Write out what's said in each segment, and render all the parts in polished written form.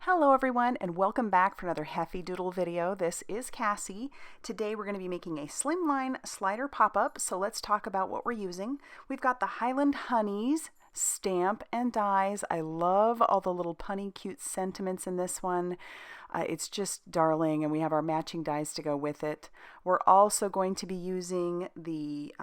Hello everyone and welcome back for another Heffy Doodle video. This is Cassie. Today we're going to be making a slimline slider pop-up, so let's talk about what we're using. We've got the Highland Honeys stamp and dies. I love all the little punny cute sentiments in this one. It's just darling, and we have our matching dies to go with it. We're also going to be using the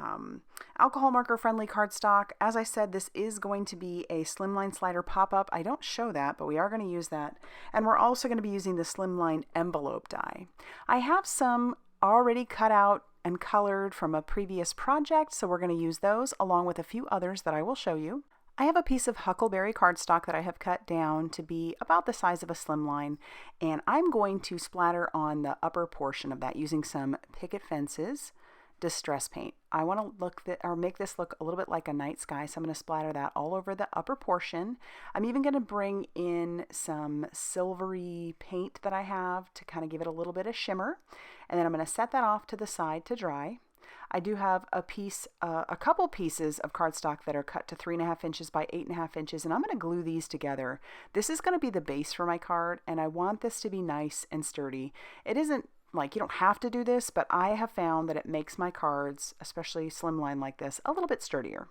alcohol marker friendly cardstock. As I said, this is going to be a slimline slider pop-up. I don't show that, but we are going to use that. And we're also going to be using the slimline envelope die. I have some already cut out and colored from a previous project, so we're going to use those along with a few others that I will show you. I have a piece of HUCKLEBERRY cardstock that I have cut down to be about the size of a slimline, and I'm going to splatter on the upper portion of that using some Picket Fences distress paint. I want to make this look a little bit like a night sky, so I'm going to splatter that all over the upper portion. I'm even going to bring in some silvery paint that I have to kind of give it a little bit of shimmer, and then I'm going to set that off to the side to dry. I do have a couple pieces of cardstock that are cut to 3.5 inches by 8.5 inches, and I'm going to glue these together. This is going to be the base for my card, and I want this to be nice and sturdy. It isn't like you don't have to do this, but I have found that it makes my cards, especially slimline like this, a little bit sturdier.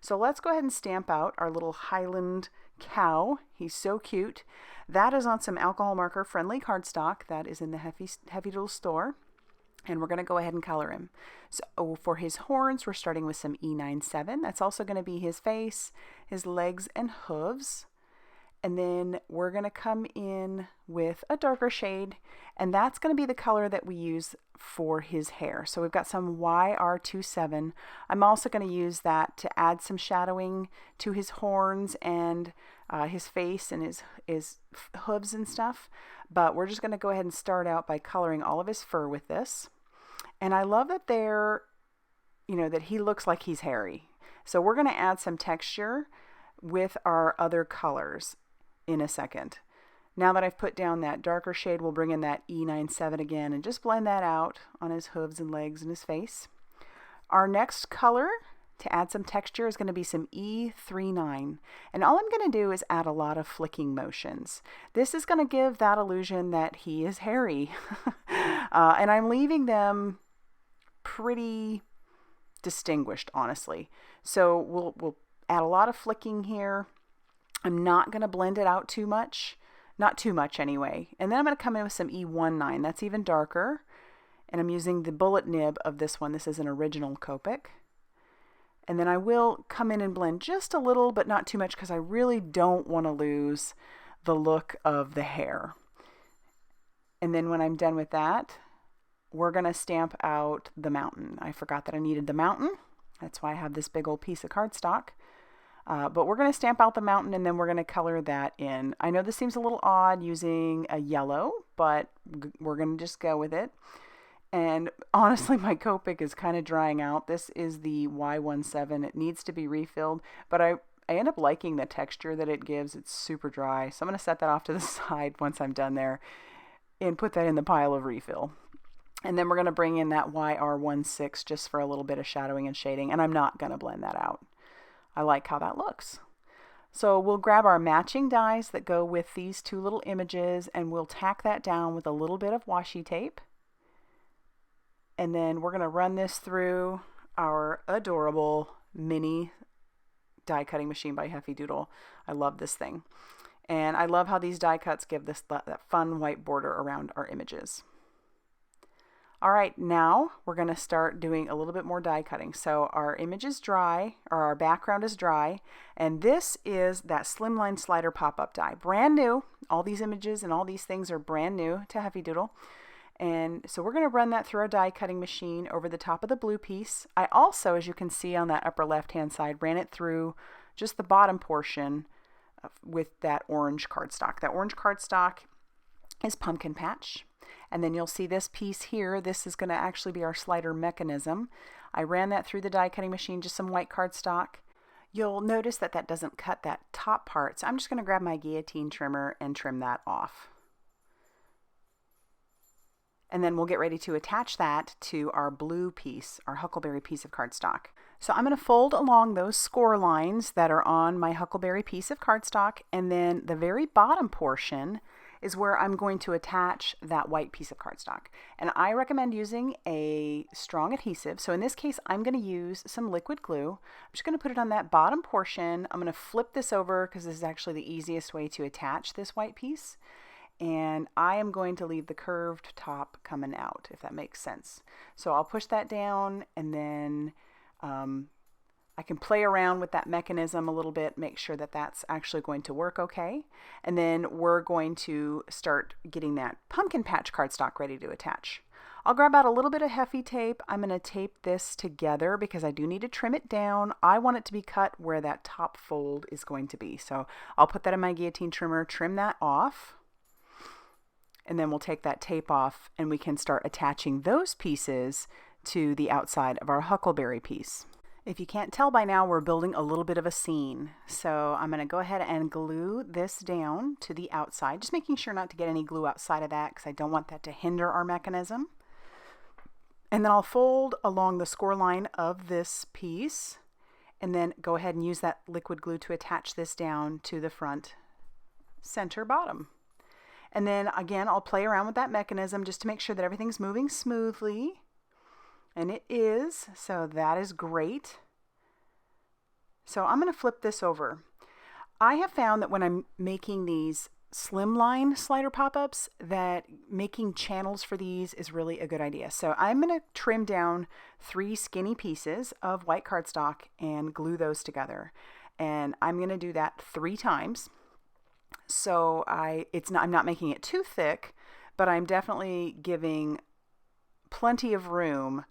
So let's go ahead and stamp out our little Highland cow. He's so cute. That is on some alcohol marker friendly cardstock that is in the Heffy Doodle store. And we're going to go ahead and color him. So for his horns, we're starting with some E97. That's also going to be his face, his legs, and hooves. And then we're going to come in with a darker shade, and that's going to be the color that we use for his hair. So we've got some YR27. I'm also going to use that to add some shadowing to his horns and his face and his hooves and stuff. But we're just going to go ahead and start out by coloring all of his fur with this. And I love that that he looks like he's hairy. So we're going to add some texture with our other colors in a second. Now that I've put down that darker shade, we'll bring in that E97 again and just blend that out on his hooves and legs and his face. Our next color to add some texture is going to be some E39. And all I'm going to do is add a lot of flicking motions. This is going to give that illusion that he is hairy. And I'm leaving them pretty distinguished, honestly. So we'll add a lot of flicking here. I'm not going to blend it out too much. Not too much anyway. And then I'm going to come in with some E19. That's even darker. And I'm using the bullet nib of this one. This is an original Copic. And then I will come in and blend just a little, but not too much, because I really don't want to lose the look of the hair. And then when I'm done with that, we're going to stamp out the mountain. I forgot that I needed the mountain. That's why I have this big old piece of cardstock. But we're going to stamp out the mountain, and then we're going to color that in. I know this seems a little odd using a yellow, but we're going to just go with it. And honestly, my Copic is kind of drying out. This is the Y17. It needs to be refilled, but I end up liking the texture that it gives. It's super dry. So I'm going to set that off to the side once I'm done there and put that in the pile of refill. And then we're going to bring in that YR16 just for a little bit of shadowing and shading, and I'm not going to blend that out. I like how that looks. So we'll grab our matching dies that go with these two little images, and we'll tack that down with a little bit of washi tape. And then we're going to run this through our adorable mini die cutting machine by Heffy Doodle. I love this thing. And I love how these die cuts give this that fun white border around our images. All right, now we're going to start doing a little bit more die cutting. So our image is dry, or our background is dry, and this is that slimline slider pop-up die. Brand new. All these images and all these things are brand new to Heffy Doodle. And so we're going to run that through our die cutting machine over the top of the blue piece. I also, as you can see on that upper left-hand side, ran it through just the bottom portion with that orange cardstock. That orange cardstock is Pumpkin Patch. And then you'll see this piece here. This is going to actually be our slider mechanism. I ran that through the die cutting machine, just some white cardstock. You'll notice that that doesn't cut that top part. So I'm just going to grab my guillotine trimmer and trim that off. And then we'll get ready to attach that to our blue piece, our HUCKLEBERRY piece of cardstock. So I'm going to fold along those score lines that are on my Huckleberry piece of cardstock, and then the very bottom portion is where I'm going to attach that white piece of cardstock. And I recommend using a strong adhesive. So in this case, I'm going to use some liquid glue. I'm just going to put it on that bottom portion. I'm going to flip this over because this is actually the easiest way to attach this white piece. And I am going to leave the curved top coming out, if that makes sense. So I'll push that down, and then I can play around with that mechanism a little bit, make sure that that's actually going to work okay. And then we're going to start getting that pumpkin patch cardstock ready to attach. I'll grab out a little bit of Heffy tape. I'm going to tape this together because I do need to trim it down. I want it to be cut where that top fold is going to be. So I'll put that in my guillotine trimmer, trim that off, and then we'll take that tape off and we can start attaching those pieces to the outside of our Huckleberry piece. If you can't tell by now, we're building a little bit of a scene. So I'm going to go ahead and glue this down to the outside, just making sure not to get any glue outside of that because I don't want that to hinder our mechanism. And then I'll fold along the score line of this piece and then go ahead and use that liquid glue to attach this down to the front center bottom. And then again, I'll play around with that mechanism just to make sure that everything's moving smoothly. And it is, so that is great. So I'm going to flip this over. I have found that when I'm making these slimline slider pop-ups that making channels for these is really a good idea. So I'm going to trim down 3 skinny pieces of white cardstock and glue those together. And I'm going to do that 3 times. So I'm not making it too thick, but I'm definitely giving plenty of room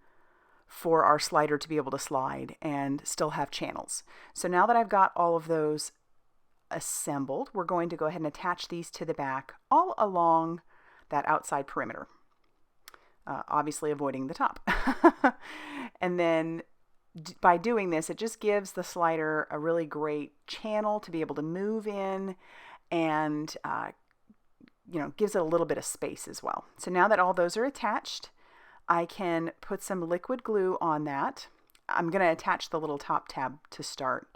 for our slider to be able to slide and still have channels. So now that I've got all of those assembled, we're going to go ahead and attach these to the back all along that outside perimeter, obviously avoiding the top. And then by doing this, it just gives the slider a really great channel to be able to move in, and gives it a little bit of space as well. So now that all those are attached, I can put some liquid glue on that. I'm going to attach the little top tab to start,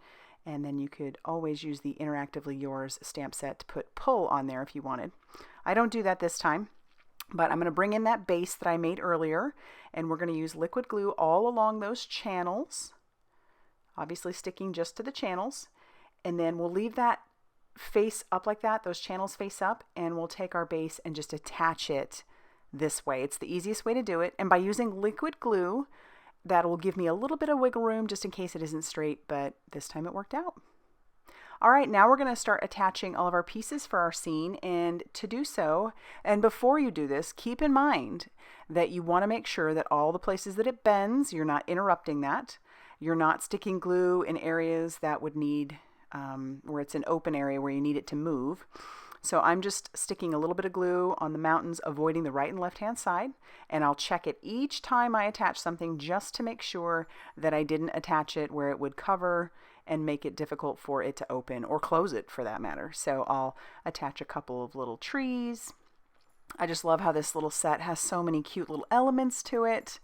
and then you could always use the Interactively Yours stamp set to put pull on there if you wanted. I don't do that this time, but I'm going to bring in that base that I made earlier, and we're going to use liquid glue all along those channels, obviously sticking just to the channels, and then we'll leave that face up like that, those channels face up, and we'll take our base and just attach it this way. It's the easiest way to do it, and by using liquid glue, that will give me a little bit of wiggle room just in case it isn't straight, but this time it worked out. All right, now we're going to start attaching all of our pieces for our scene, and to do so, and before you do this, keep in mind that you want to make sure that all the places that it bends, you're not interrupting that. You're not sticking glue in areas that would need, where it's an open area where you need it to move. So I'm just sticking a little bit of glue on the mountains, avoiding the right and left hand side, and I'll check it each time I attach something just to make sure that I didn't attach it where it would cover and make it difficult for it to open, or close it for that matter. So I'll attach a couple of little trees. I just love how this little set has so many cute little elements to it,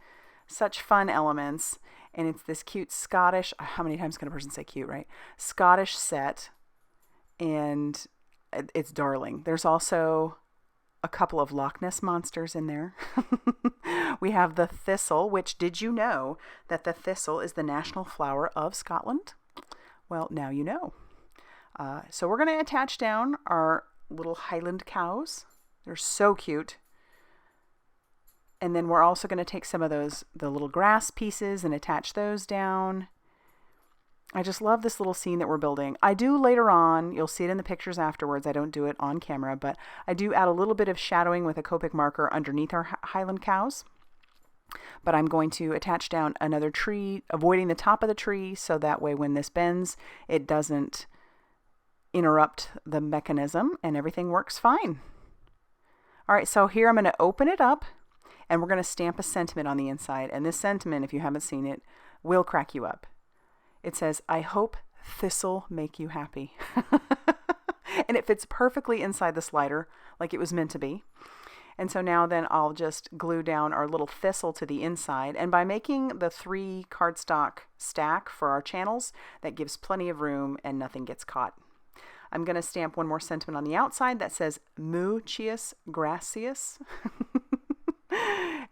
such fun elements, and it's this cute Scottish, how many times can a person say cute, right? Scottish set, and it's darling. There's also a couple of Loch Ness monsters in there. We have the thistle, which, did you know that the thistle is the national flower of Scotland? Well, now you know. So we're going to attach down our little Highland cows. They're so cute. And then we're also going to take some of the little grass pieces and attach those down. I just love this little scene that we're building. I do later on, you'll see it in the pictures afterwards, I don't do it on camera, but I do add a little bit of shadowing with a Copic marker underneath our Highland cows. But I'm going to attach down another tree, avoiding the top of the tree, so that way when this bends, it doesn't interrupt the mechanism and everything works fine. All right, so here I'm going to open it up, and we're going to stamp a sentiment on the inside. And this sentiment, if you haven't seen it, will crack you up. It says, "I hope this'll make you happy." And it fits perfectly inside the slider like it was meant to be. And so now then I'll just glue down our little thistle to the inside. And by making the 3 cardstock stack for our channels, that gives plenty of room and nothing gets caught. I'm going to stamp one more sentiment on the outside that says Muchas Gracias.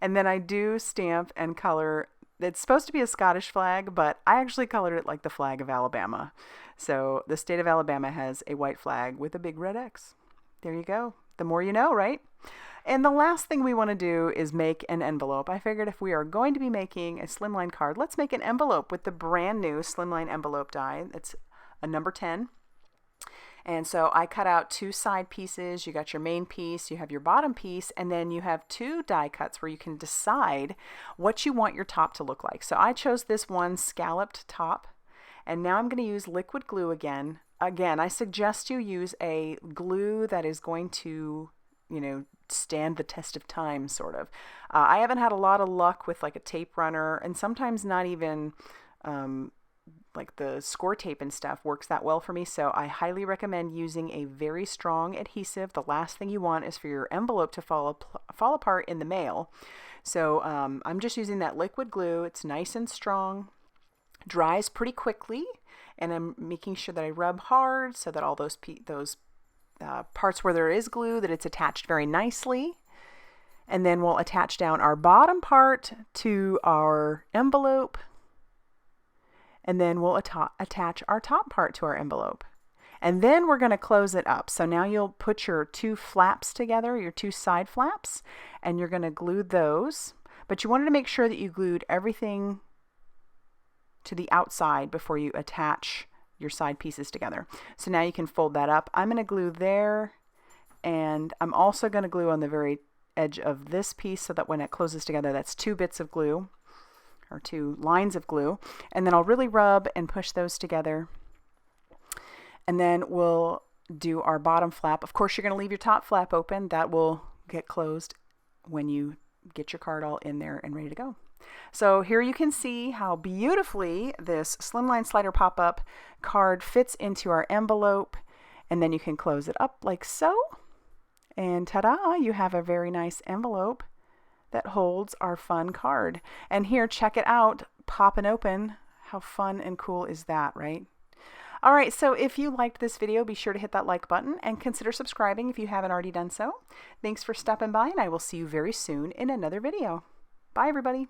And then I do stamp and color. It's supposed to be a Scottish flag, but I actually colored it like the flag of Alabama. So the state of Alabama has a white flag with a big red X. There you go. The more you know, right? And the last thing we want to do is make an envelope. I figured if we are going to be making a Slimline card, let's make an envelope with the brand new Slimline envelope die. It's a number 10. And so I cut out 2 side pieces. You got your main piece, you have your bottom piece, and then you have 2 die cuts where you can decide what you want your top to look like. So I chose this one scalloped top, and now I'm going to use liquid glue again. Again, I suggest you use a glue that is going to, you know, stand the test of time, sort of. I haven't had a lot of luck with like a tape runner, and sometimes not even like the score tape and stuff works that well for me. So I highly recommend using a very strong adhesive. The last thing you want is for your envelope to fall apart in the mail. So I'm just using that liquid glue. It's nice and strong, dries pretty quickly, and I'm making sure that I rub hard so that all those parts where there is glue, that it's attached very nicely. And then we'll attach down our bottom part to our envelope, and then we'll attach our top part to our envelope. And then we're going to close it up. So now you'll put your 2 flaps together, your 2 side flaps, and you're going to glue those. But you wanted to make sure that you glued everything to the outside before you attach your side pieces together. So now you can fold that up. I'm going to glue there, and I'm also going to glue on the very edge of this piece so that when it closes together, that's 2 bits of glue, or 2 lines of glue. And then I'll really rub and push those together. And then we'll do our bottom flap. Of course, you're going to leave your top flap open. That will get closed when you get your card all in there and ready to go. So here you can see how beautifully this Slimline Slider Pop-Up card fits into our envelope. And then you can close it up like so. And ta-da, you have a very nice envelope that holds our fun card. And here, check it out, popping open. How fun and cool is that, right? All right, so if you liked this video, be sure to hit that like button and consider subscribing if you haven't already done so. Thanks for stopping by, and I will see you very soon in another video. Bye, everybody.